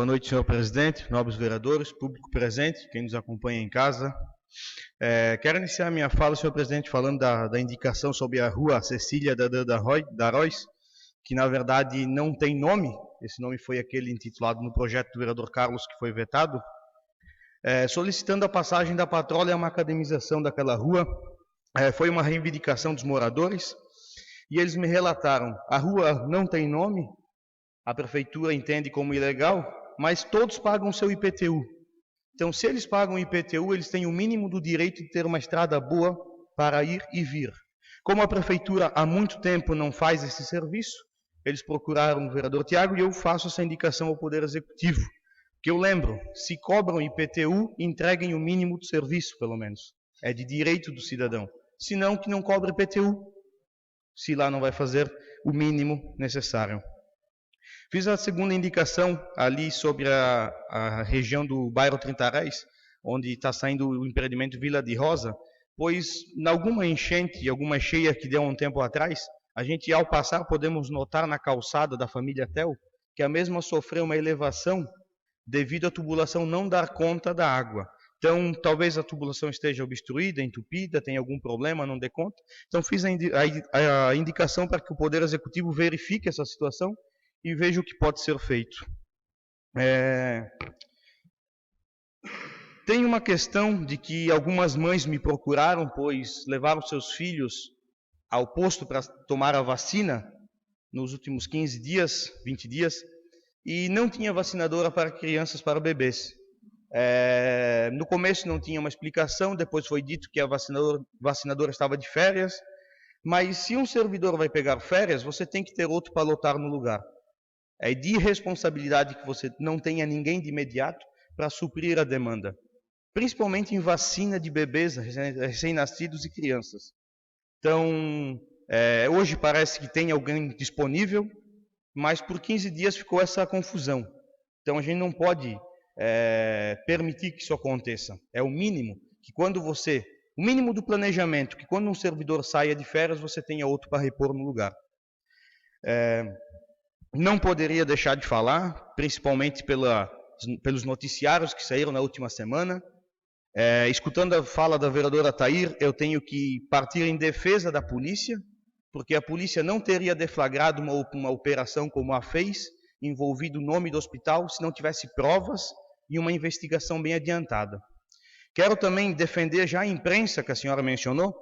Boa noite, senhor presidente, nobres vereadores, público presente, quem nos acompanha em casa. Quero iniciar minha fala, senhor presidente, falando da indicação sobre a rua Cecília da Rois, que na verdade não tem nome. Esse nome foi aquele intitulado no projeto do vereador Carlos, que foi vetado. Solicitando a passagem da patrulha e uma academização daquela rua. Foi uma reivindicação dos moradores e eles me relataram: a rua não tem nome, a prefeitura entende como ilegal, mas todos pagam o seu IPTU. Então, se eles pagam o IPTU, eles têm o mínimo do direito de ter uma estrada boa para ir e vir. Como a prefeitura há muito tempo não faz esse serviço, eles procuraram o vereador Tiago e eu faço essa indicação ao Poder Executivo. Que eu lembro, se cobram IPTU, entreguem o mínimo do serviço, pelo menos. É de direito do cidadão. Se não, que não cobre IPTU, se lá não vai fazer o mínimo necessário. Fiz a segunda indicação ali sobre a região do bairro Trintaréis, onde está saindo o empreendimento Vila de Rosa, pois em alguma enchente, alguma cheia que deu um tempo atrás, a gente ao passar podemos notar na calçada da família Tel que a mesma sofreu uma elevação devido à tubulação não dar conta da água. Então, talvez a tubulação esteja obstruída, entupida, tem algum problema, não dê conta. Então, fiz a indicação para que o Poder Executivo verifique essa situação e veja o que pode ser feito. Tem uma questão de que algumas mães me procuraram, pois levaram seus filhos ao posto para tomar a vacina nos últimos 15 dias, 20 dias, e não tinha vacinadora para crianças, para bebês. No começo não tinha uma explicação, depois foi dito que a vacinadora estava de férias, mas se um servidor vai pegar férias, você tem que ter outro para lotar no lugar. É de irresponsabilidade que você não tenha ninguém de imediato para suprir a demanda, principalmente em vacina de bebês recém-nascidos e crianças. Então, hoje parece que tem alguém disponível, mas por 15 dias ficou essa confusão. Então, a gente não pode permitir que isso aconteça. É o mínimo que o mínimo do planejamento, que quando um servidor saia de férias, você tenha outro para repor no lugar. Não poderia deixar de falar, principalmente pelos noticiários que saíram na última semana. Escutando a fala da vereadora Thair, eu tenho que partir em defesa da polícia, porque a polícia não teria deflagrado uma operação como a fez, envolvido o nome do hospital, se não tivesse provas e uma investigação bem adiantada. Quero também defender já a imprensa que a senhora mencionou,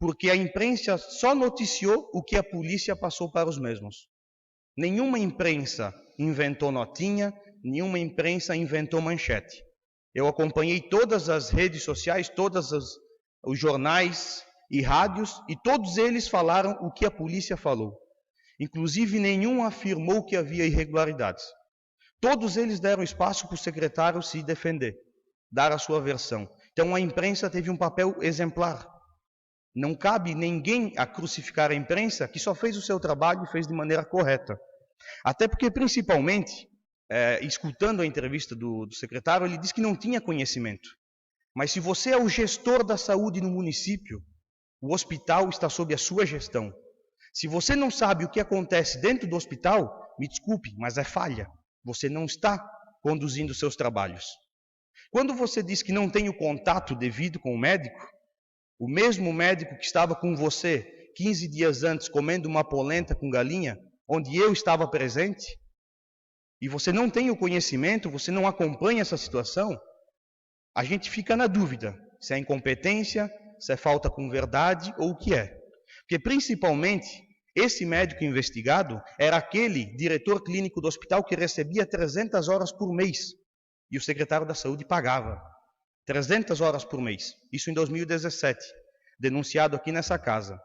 porque a imprensa só noticiou o que a polícia passou para os mesmos. Nenhuma imprensa inventou notinha, nenhuma imprensa inventou manchete. Eu acompanhei todas as redes sociais, todos os jornais e rádios, e todos eles falaram o que a polícia falou. Inclusive, nenhum afirmou que havia irregularidades. Todos eles deram espaço para o secretário se defender, dar a sua versão. Então, a imprensa teve um papel exemplar. Não cabe ninguém a crucificar a imprensa que só fez o seu trabalho e fez de maneira correta. Até porque, principalmente, escutando a entrevista do secretário, ele disse que não tinha conhecimento. Mas se você é o gestor da saúde no município, o hospital está sob a sua gestão. Se você não sabe o que acontece dentro do hospital, me desculpe, mas é falha. Você não está conduzindo seus trabalhos. Quando você diz que não tem o contato devido com o médico, o mesmo médico que estava com você 15 dias antes comendo uma polenta com galinha, onde eu estava presente, e você não tem o conhecimento, você não acompanha essa situação, a gente fica na dúvida se é incompetência, se é falta com verdade ou o que é. Porque principalmente esse médico investigado era aquele diretor clínico do hospital que recebia 300 horas por mês e o secretário da saúde pagava 300 horas por mês. Isso em 2017, denunciado aqui nessa casa.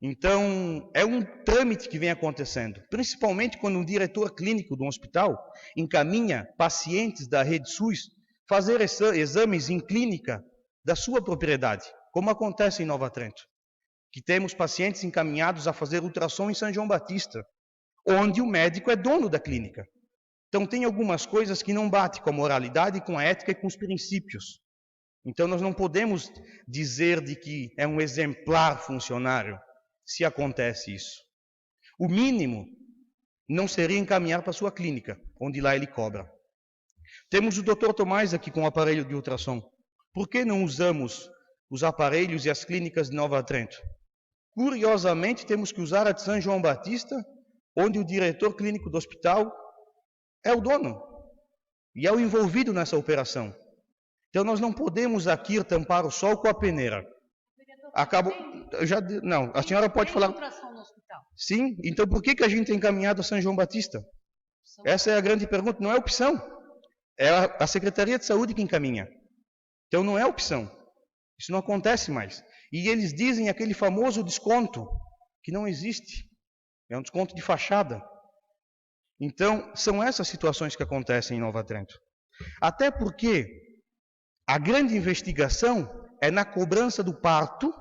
Então, é um trâmite que vem acontecendo, principalmente quando um diretor clínico de um hospital encaminha pacientes da rede SUS fazer exames em clínica da sua propriedade, como acontece em Nova Trento, que temos pacientes encaminhados a fazer ultrassom em São João Batista, onde o médico é dono da clínica. Então, tem algumas coisas que não batem com a moralidade, com a ética e com os princípios. Então, nós não podemos dizer de que é um exemplar funcionário, se acontece isso. O mínimo não seria encaminhar para a sua clínica, onde lá ele cobra. Temos o Dr. Tomás aqui com o aparelho de ultrassom. Por que não usamos os aparelhos e as clínicas de Nova Trento? Curiosamente, temos que usar a de São João Batista, onde o diretor clínico do hospital é o dono e é o envolvido nessa operação. Então, nós não podemos aqui tampar o sol com a peneira. Não, a senhora pode falar. Ultrassom no hospital. Sim, então por que a gente é encaminhado a São João Batista? Essa é a grande pergunta, não é opção. É a Secretaria de Saúde que encaminha. Então não é opção. Isso não acontece mais. E eles dizem aquele famoso desconto, que não existe. É um desconto de fachada. Então, são essas situações que acontecem em Nova Trento. Até porque a grande investigação é na cobrança do parto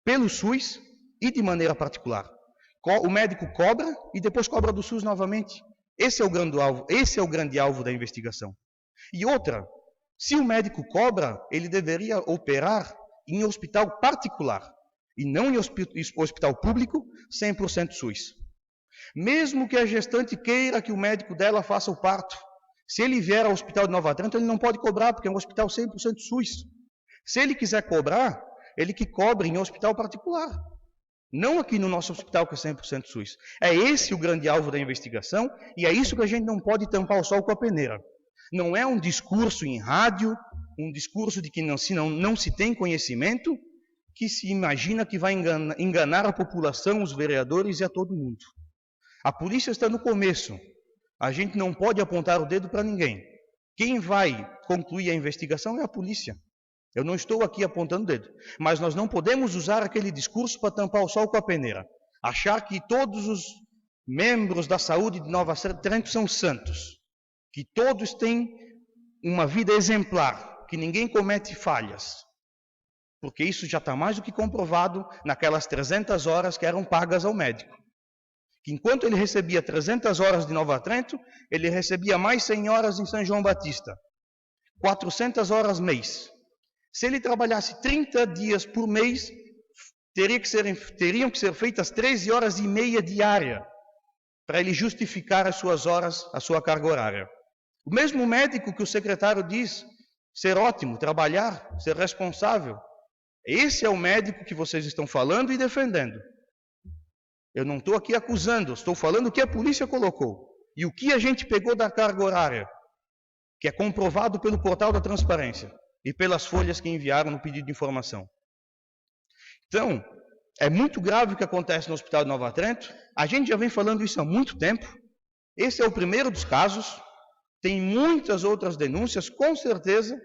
pelo SUS e de maneira particular. O médico cobra e depois cobra do SUS novamente. Esse é o grande alvo da investigação. E outra, se o médico cobra, ele deveria operar em hospital particular e não em hospital público 100% SUS. Mesmo que a gestante queira que o médico dela faça o parto, se ele vier ao hospital de Nova Trento, ele não pode cobrar, porque é um hospital 100% SUS. Se ele quiser cobrar, ele que cobre em hospital particular. Não aqui no nosso hospital, que é 100% SUS. É esse o grande alvo da investigação, e é isso que a gente não pode tampar o sol com a peneira. Não é um discurso em rádio, um discurso de que não se tem conhecimento, que se imagina que vai enganar a população, os vereadores e a todo mundo. A polícia está no começo. A gente não pode apontar o dedo para ninguém. Quem vai concluir a investigação é a polícia. Eu não estou aqui apontando o dedo. Mas nós não podemos usar aquele discurso para tampar o sol com a peneira. Achar que todos os membros da saúde de Nova Trento são santos. Que todos têm uma vida exemplar. Que ninguém comete falhas. Porque isso já está mais do que comprovado naquelas 300 horas que eram pagas ao médico. Que enquanto ele recebia 300 horas de Nova Trento, ele recebia mais 100 horas em São João Batista. 400 horas mês. Se ele trabalhasse 30 dias por mês, teriam que ser feitas 13 horas e meia diária para ele justificar as suas horas, a sua carga horária. O mesmo médico que o secretário diz ser ótimo, trabalhar, ser responsável. Esse é o médico que vocês estão falando e defendendo. Eu não estou aqui acusando, estou falando o que a polícia colocou. E o que a gente pegou da carga horária, que é comprovado pelo portal da transparência e pelas folhas que enviaram no pedido de informação. Então, é muito grave o que acontece no Hospital de Nova Trento. A gente já vem falando isso há muito tempo. Esse é o primeiro dos casos. Tem muitas outras denúncias, com certeza,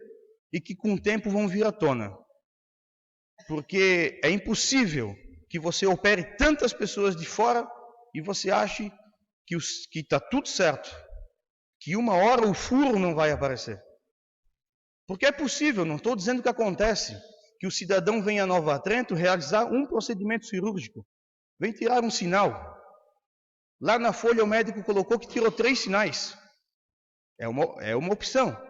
e que com o tempo vão vir à tona. Porque é impossível que você opere tantas pessoas de fora e você ache que está tudo certo, que uma hora o furo não vai aparecer. Porque é possível, não estou dizendo que acontece, que o cidadão venha a Nova Trento realizar um procedimento cirúrgico, vem tirar um sinal. Lá na folha o médico colocou que tirou 3 sinais. É uma opção.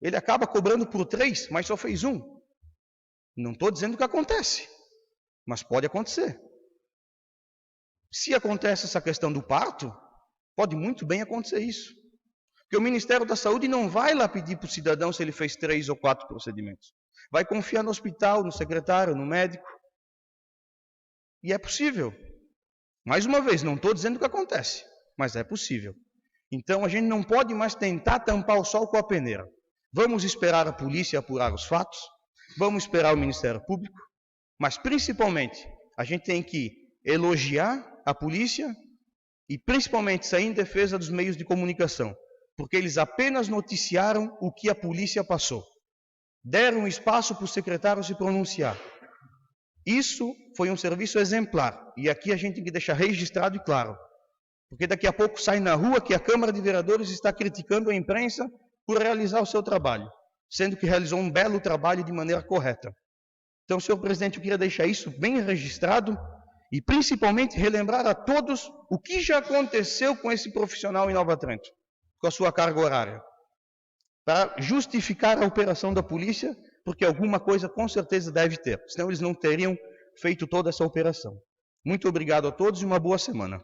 Ele acaba cobrando por 3, mas só fez 1. Não estou dizendo que acontece. Mas pode acontecer. Se acontece essa questão do parto, pode muito bem acontecer isso. Porque o Ministério da Saúde não vai lá pedir para o cidadão se ele fez 3 ou 4 procedimentos. Vai confiar no hospital, no secretário, no médico. E é possível. Mais uma vez, não estou dizendo que acontece, mas é possível. Então a gente não pode mais tentar tampar o sol com a peneira. Vamos esperar a polícia apurar os fatos, vamos esperar o Ministério Público, mas principalmente a gente tem que elogiar a polícia e principalmente sair em defesa dos meios de comunicação, porque eles apenas noticiaram o que a polícia passou. Deram espaço para o secretário se pronunciar. Isso foi um serviço exemplar, e aqui a gente tem que deixar registrado e claro, porque daqui a pouco sai na rua que a Câmara de Vereadores está criticando a imprensa por realizar o seu trabalho, sendo que realizou um belo trabalho de maneira correta. Então, senhor presidente, eu queria deixar isso bem registrado e principalmente relembrar a todos o que já aconteceu com esse profissional em Nova Trento, com a sua carga horária, para justificar a operação da polícia, porque alguma coisa com certeza deve ter, senão eles não teriam feito toda essa operação. Muito obrigado a todos e uma boa semana.